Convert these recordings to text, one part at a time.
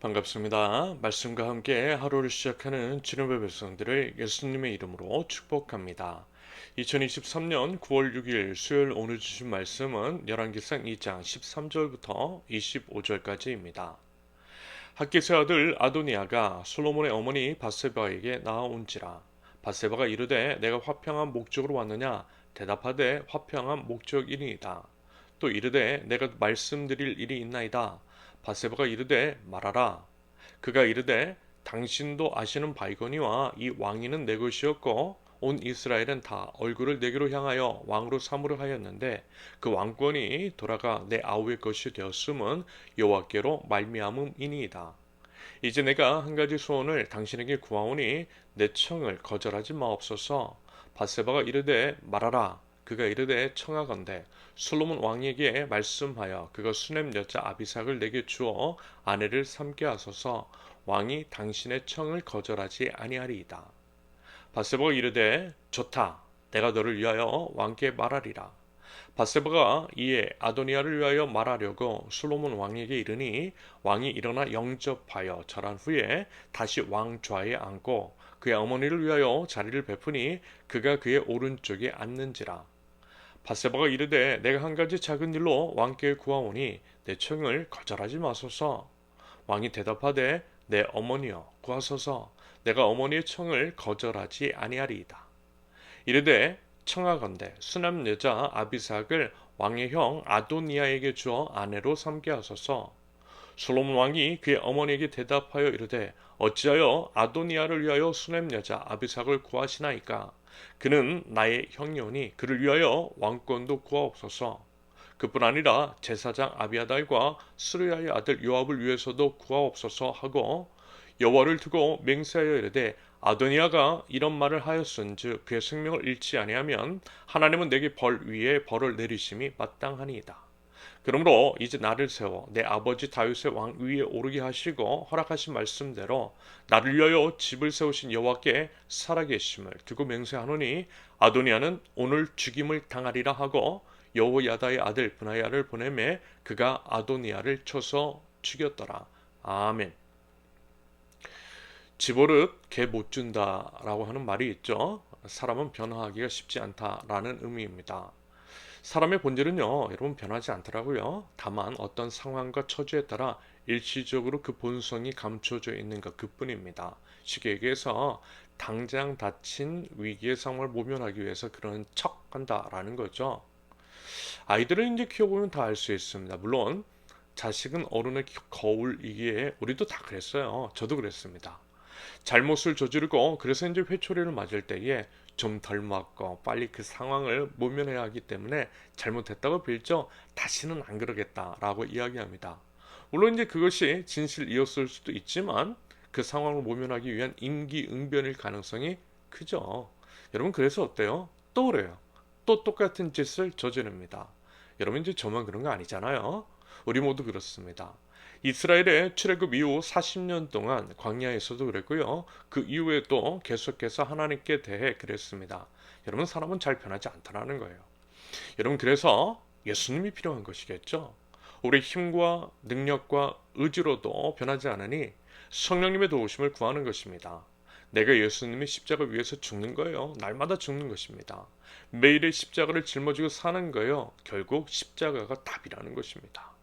반갑습니다. 말씀과 함께 하루를 시작하는 주님의 백성들을 예수님의 이름으로 축복합니다. 2023년 9월 6일 수요일 오늘 주신 말씀은 열왕기상 2장 13절부터 25절까지입니다. 학깃의 아들 아도니아가 솔로몬의 어머니 밧세바에게 나아온지라. 밧세바가 이르되 내가 화평한 목적으로 왔느냐? 대답하되 화평한 목적이니이다. 또 이르되 내가 말씀드릴 일이 있나이다. 밧세바가 이르되 말하라. 그가 이르되 당신도 아시는 바이거니와 이 왕위는 내 것이었고 온 이스라엘은 다 얼굴을 내게로 향하여 왕으로 삼으려 하였는데 그 왕권이 돌아가 내 아우의 것이 되었음은 여호와께로 말미암음이니이다. 이제 내가 한 가지 소원을 당신에게 구하오니 내 청을 거절하지 마옵소서. 밧세바가 이르되 말하라. 그가 이르되 청하건대 솔로몬 왕에게 말씀하여 그가 수냄 여자 아비삭을 내게 주어 아내를 삼게 하소서. 왕이 당신의 청을 거절하지 아니하리이다. 밧세바가 이르되 좋다. 내가 너를 위하여 왕께 말하리라. 밧세바가 이에 아도니아를 위하여 말하려고 솔로몬 왕에게 이르니 왕이 일어나 영접하여 절한 후에 다시 왕 좌에 앉고 그의 어머니를 위하여 자리를 베푸니 그가 그의 오른쪽에 앉는지라. 밧세바가 이르되 내가 한 가지 작은 일로 왕께 구하오니 내 청을 거절하지 마소서. 왕이 대답하되 내 어머니여 구하소서. 내가 어머니의 청을 거절하지 아니하리이다. 이르되 청하건대 수남 여자 아비삭을 왕의 형 아도니아에게 주어 아내로 삼게 하소서. 솔로몬 왕이 그의 어머니에게 대답하여 이르되 어찌하여 아도니아를 위하여 수냄 여자 아비삭을 구하시나이까? 그는 나의 형이오니 그를 위하여 왕권도 구하옵소서. 그뿐 아니라 제사장 아비아달과 스루야의 아들 요압을 위해서도 구하옵소서 하고 여호와를 두고 맹세하여 이르되 아도니아가 이런 말을 하였은즉 그의 생명을 잃지 아니하면 하나님은 내게 벌 위에 벌을 내리심이 마땅하니이다. 그러므로 이제 나를 세워 내 아버지 다윗의 왕 위에 오르게 하시고 허락하신 말씀대로 나를 위하여 집을 세우신 여호와께 살아계심을 두고 맹세하노니 아도니아는 오늘 죽임을 당하리라 하고 여호야다의 아들 브나야를 보내매 그가 아도니아를 쳐서 죽였더라. 아멘. 집버릇 개 못 준다라고 하는 말이 있죠. 사람은 변화하기가 쉽지 않다라는 의미입니다. 사람의 본질은요, 여러분 변하지 않더라고요. 다만 어떤 상황과 처지에 따라 일시적으로 그 본성이 감춰져 있는 것 그뿐입니다. 쉽게 얘기해서 당장 닥친 위기의 상황을 모면하기 위해서 그런 척 한다라는 거죠. 아이들을 이제 키워보면 다 알 수 있습니다. 물론 자식은 어른의 거울이기에 우리도 다 그랬어요. 저도 그랬습니다. 잘못을 저지르고 그래서 이제 회초리를 맞을 때에 좀 덜 맞고 빨리 그 상황을 모면해야 하기 때문에 잘못했다고 빌죠. 다시는 안 그러겠다라고 이야기합니다. 물론 이제 그것이 진실이었을 수도 있지만 그 상황을 모면하기 위한 임기응변일 가능성이 크죠. 여러분 그래서 어때요? 또 그래요. 또 똑같은 짓을 저지릅니다. 여러분 이제 저만 그런 거 아니잖아요. 우리 모두 그렇습니다. 이스라엘의 출애굽 이후 40년 동안 광야에서도 그랬고요. 그 이후에도 계속해서 하나님께 대해 그랬습니다. 여러분 사람은 잘 변하지 않더라는 거예요. 여러분 그래서 예수님이 필요한 것이겠죠. 우리 힘과 능력과 의지로도 변하지 않으니 성령님의 도우심을 구하는 것입니다. 내가 예수님이 십자가 위에서 죽는 거예요. 날마다 죽는 것입니다. 매일의 십자가를 짊어지고 사는 거예요. 결국 십자가가 답이라는 것입니다.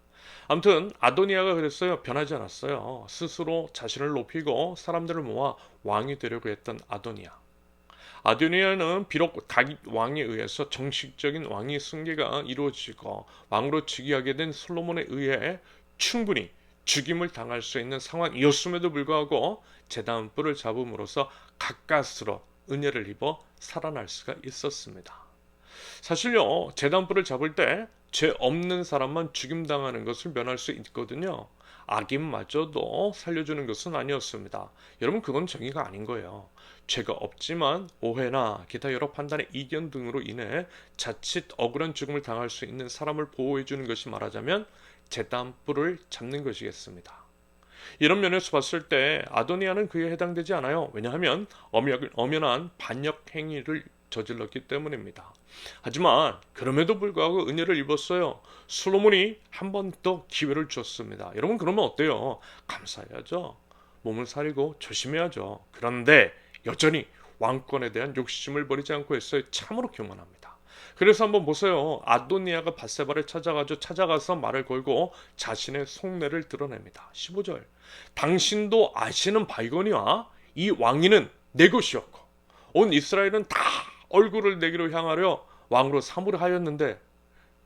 아무튼 아도니아가 그랬어요. 변하지 않았어요. 스스로 자신을 높이고 사람들을 모아 왕이 되려고 했던 아도니아. 아도니아는 비록 다윗 왕에 의해서 정식적인 왕위 승계가 이루어지고 왕으로 즉위하게 된 솔로몬에 의해 충분히 죽임을 당할 수 있는 상황이었음에도 불구하고 제단 뿔을 잡음으로써 가까스로 은혜를 입어 살아날 수가 있었습니다. 사실요, 제단불을 잡을 때 죄 없는 사람만 죽임당하는 것을 면할 수 있거든요. 악인마저도 살려주는 것은 아니었습니다. 여러분 그건 정의가 아닌 거예요. 죄가 없지만 오해나 기타 여러 판단의 이견 등으로 인해 자칫 억울한 죽음을 당할 수 있는 사람을 보호해주는 것이 말하자면 제단불을 잡는 것이겠습니다. 이런 면에서 봤을 때 아도니아는 그에 해당되지 않아요. 왜냐하면 엄연한 반역 행위를 저질렀기 때문입니다. 하지만 그럼에도 불구하고 은혜를 입었어요. 솔로몬이 한 번 더 기회를 줬습니다. 여러분 그러면 어때요? 감사해야죠. 몸을 사리고 조심해야죠. 그런데 여전히 왕권에 대한 욕심을 버리지 않고 있어요. 참으로 교만합니다. 그래서 한번 보세요. 아도니아가 밧세바를 찾아가서 말을 걸고 자신의 속내를 드러냅니다. 15절. 당신도 아시는 바이거니와 이 왕위는 내 것이었고 온 이스라엘은 다 얼굴을 내기로 향하려 왕으로 삼으려 하였는데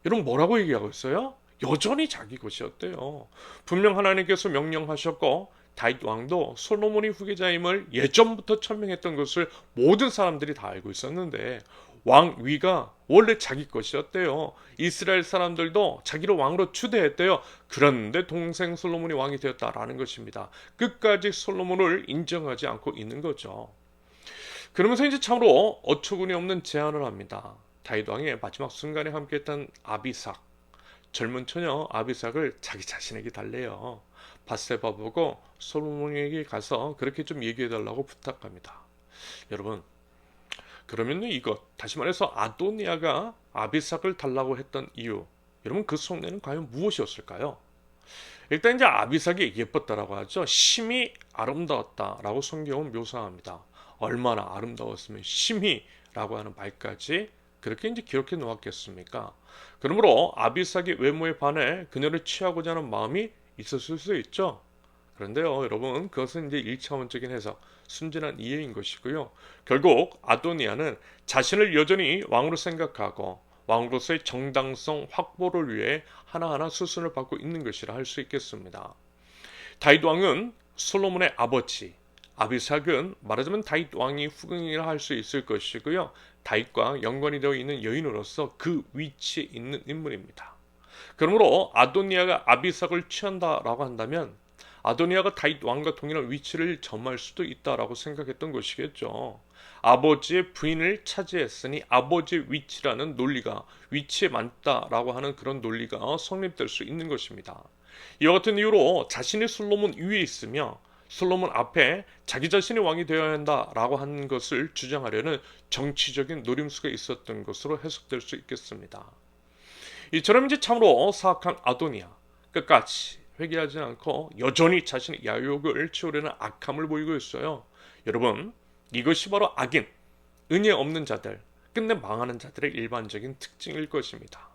여러분 뭐라고 얘기하고 있어요? 여전히 자기 것이었대요. 분명 하나님께서 명령하셨고 다윗 왕도 솔로몬이 후계자임을 예전부터 천명했던 것을 모든 사람들이 다 알고 있었는데 왕위가 원래 자기 것이었대요. 이스라엘 사람들도 자기를 왕으로 추대했대요. 그런데 동생 솔로몬이 왕이 되었다라는 것입니다. 끝까지 솔로몬을 인정하지 않고 있는 거죠. 그러면서 이제 참으로 어처구니 없는 제안을 합니다. 다윗 왕의 마지막 순간에 함께했던 아비삭, 젊은 처녀 아비삭을 자기 자신에게 달래요. 밧세바 보고 솔로몬에게 가서 그렇게 좀 얘기해달라고 부탁합니다. 여러분, 그러면 이것, 다시 말해서 아도니아가 아비삭을 달라고 했던 이유, 여러분 그 속내는 과연 무엇이었을까요? 일단 이제 아비삭이 예뻤다라고 하죠. 심히 아름다웠다라고 성경은 묘사합니다. 얼마나 아름다웠으면 심히라고 하는 말까지 그렇게 이제 기록해 놓았겠습니까? 그러므로 아비삭의 외모에 반해 그녀를 취하고자 하는 마음이 있었을 수 있죠. 그런데요, 여러분, 그것은 이제 1차원적인 해석, 순진한 이해인 것이고요. 결국 아도니아는 자신을 여전히 왕으로 생각하고 왕으로서의 정당성 확보를 위해 하나하나 수순을 밟고 있는 것이라 할 수 있겠습니다. 다윗 왕은 솔로몬의 아버지, 아비삭은 말하자면 다윗 왕이 후궁이라 할 수 있을 것이고요. 다윗과 연관이 되어 있는 여인으로서 그 위치에 있는 인물입니다. 그러므로 아도니아가 아비삭을 취한다라고 한다면 아도니아가 다윗 왕과 동일한 위치를 점할 수도 있다라고 생각했던 것이겠죠. 아버지의 부인을 차지했으니 아버지의 위치라는 논리가 위치에 맞다라고 하는 그런 논리가 성립될 수 있는 것입니다. 이와 같은 이유로 자신이 솔로몬 위에 있으며 솔로몬 앞에 자기 자신이 왕이 되어야 한다라고 하는 것을 주장하려는 정치적인 노림수가 있었던 것으로 해석될 수 있겠습니다. 이처럼 이제 참으로 사악한 아도니아, 끝까지 회개하지 않고 여전히 자신의 야욕을 채우려는 악함을 보이고 있어요. 여러분, 이것이 바로 악인, 은혜 없는 자들, 끝내 망하는 자들의 일반적인 특징일 것입니다.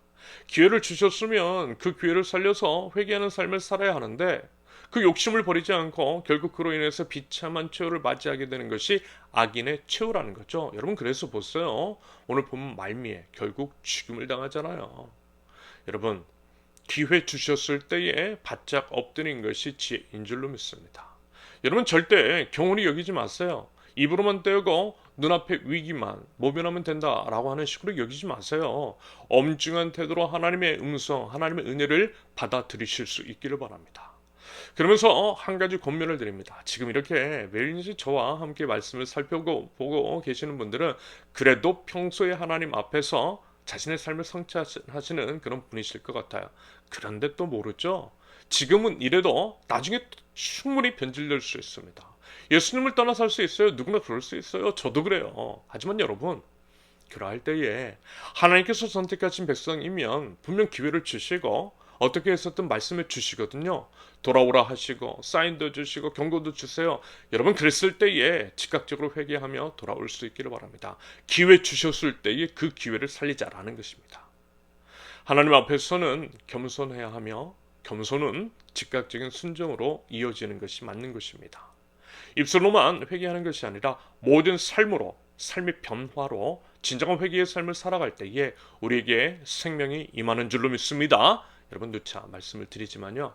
기회를 주셨으면 그 기회를 살려서 회개하는 삶을 살아야 하는데 그 욕심을 버리지 않고 결국 그로 인해서 비참한 최후를 맞이하게 되는 것이 악인의 최후라는 거죠. 여러분 그래서 보세요. 오늘 보면 말미에 결국 죽임을 당하잖아요. 여러분 기회 주셨을 때에 바짝 엎드린 것이 지혜인 줄로 믿습니다. 여러분 절대 경홀히 여기지 마세요. 입으로만 떼고 눈앞의 위기만 모면하면 된다라고 하는 식으로 여기지 마세요. 엄중한 태도로 하나님의 음성, 하나님의 은혜를 받아들이실 수 있기를 바랍니다. 그러면서 한 가지 권면을 드립니다. 지금 이렇게 매일같이 저와 함께 말씀을 살펴보고 계시는 분들은 그래도 평소에 하나님 앞에서 자신의 삶을 성취하시는 그런 분이실 것 같아요. 그런데 또 모르죠. 지금은 이래도 나중에 충분히 변질될 수 있습니다. 예수님을 떠나 살 수 있어요. 누구나 그럴 수 있어요. 저도 그래요. 하지만 여러분 그러할 때에 하나님께서 선택하신 백성이면 분명 기회를 주시고 어떻게 했었든 말씀해 주시거든요. 돌아오라 하시고 사인도 주시고 경고도 주세요. 여러분 그랬을 때에 즉각적으로 회개하며 돌아올 수 있기를 바랍니다. 기회 주셨을 때에 그 기회를 살리자라는 것입니다. 하나님 앞에서는 겸손해야 하며 겸손은 즉각적인 순종으로 이어지는 것이 맞는 것입니다. 입술로만 회개하는 것이 아니라 모든 삶으로 삶의 변화로 진정한 회개의 삶을 살아갈 때에 우리에게 생명이 임하는 줄로 믿습니다. 여러분 누차 말씀을 드리지만요.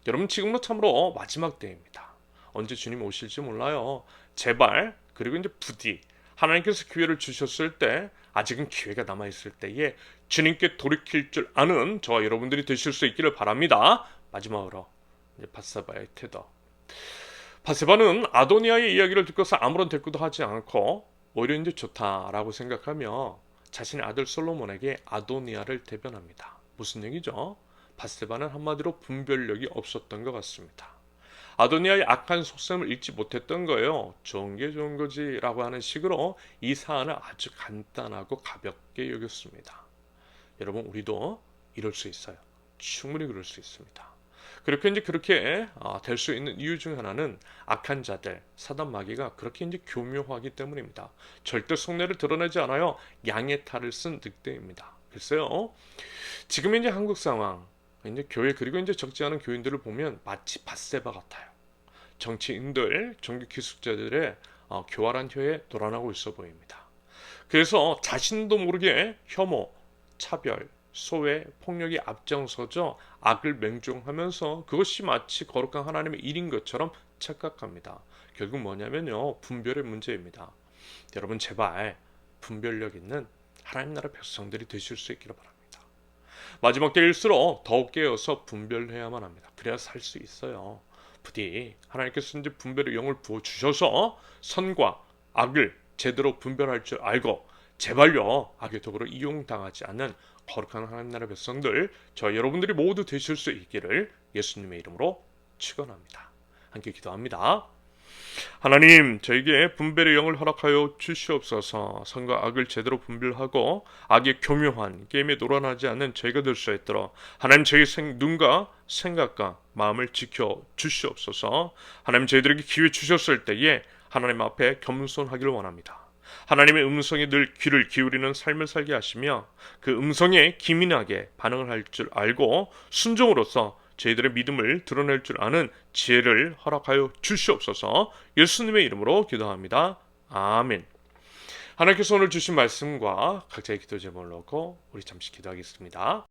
여러분 지금도 참으로 마지막 때입니다. 언제 주님 오실지 몰라요. 제발 그리고 이제 부디 하나님께서 기회를 주셨을 때 아직은 기회가 남아있을 때에 주님께 돌이킬 줄 아는 저와 여러분들이 되실 수 있기를 바랍니다. 마지막으로 이제 밧세바의 태도. 밧세바는 아도니아의 이야기를 듣고서 아무런 대꾸도 하지 않고 오히려 이제 좋다라고 생각하며 자신의 아들 솔로몬에게 아도니아를 대변합니다. 무슨 얘기죠? 밧세바는 한마디로 분별력이 없었던 것 같습니다. 아도니아의 악한 속셈을 읽지 못했던 거예요. 좋은 게 좋은 거지라고 하는 식으로 이 사안을 아주 간단하고 가볍게 여겼습니다. 여러분 우리도 이럴 수 있어요. 충분히 그럴 수 있습니다. 그렇게 될 수 있는 이유 중 하나는 악한 자들, 사단 마귀가 그렇게 이제 교묘하기 때문입니다. 절대 속내를 드러내지 않아요. 양의 탈을 쓴 늑대입니다. 글쎄요. 지금 이제 한국 상황, 이제 교회 그리고 이제 적지 않은 교인들을 보면 마치 밧세바 같아요. 정치인들, 종교 기숙자들의 교활한 혀에 놀아나고 있어 보입니다. 그래서 자신도 모르게 혐오, 차별, 소외, 폭력이 앞장서죠. 악을 맹종하면서 그것이 마치 거룩한 하나님의 일인 것처럼 착각합니다. 결국 뭐냐면요. 분별의 문제입니다. 여러분 제발 분별력 있는 하나님 나라 백성들이 되실 수 있기를 바랍니다. 마지막 때일수록 더욱 깨어서 분별해야만 합니다. 그래야 살 수 있어요. 부디 하나님께서 이제 분별의 영을 부어주셔서 선과 악을 제대로 분별할 줄 알고 제발요 악의 도구로 이용당하지 않는 거룩한 하나님 나라 백성들 저 여러분들이 모두 되실 수 있기를 예수님의 이름으로 축원합니다. 함께 기도합니다. 하나님, 저에게 분별의 영을 허락하여 주시옵소서. 선과 악을 제대로 분별하고 악의 교묘한 게임에 놀아나지 않는 저희가 될 수 있도록 하나님 저희 눈과 생각과 마음을 지켜 주시옵소서. 하나님 저희들에게 기회 주셨을 때에 하나님 앞에 겸손하기를 원합니다. 하나님의 음성에 늘 귀를 기울이는 삶을 살게 하시며 그 음성에 기민하게 반응을 할 줄 알고 순종으로서 저희들의 믿음을 드러낼 줄 아는 지혜를 허락하여 주시옵소서. 예수님의 이름으로 기도합니다. 아멘. 하나님께서 오늘 주신 말씀과 각자의 기도 제목을 놓고 우리 잠시 기도하겠습니다.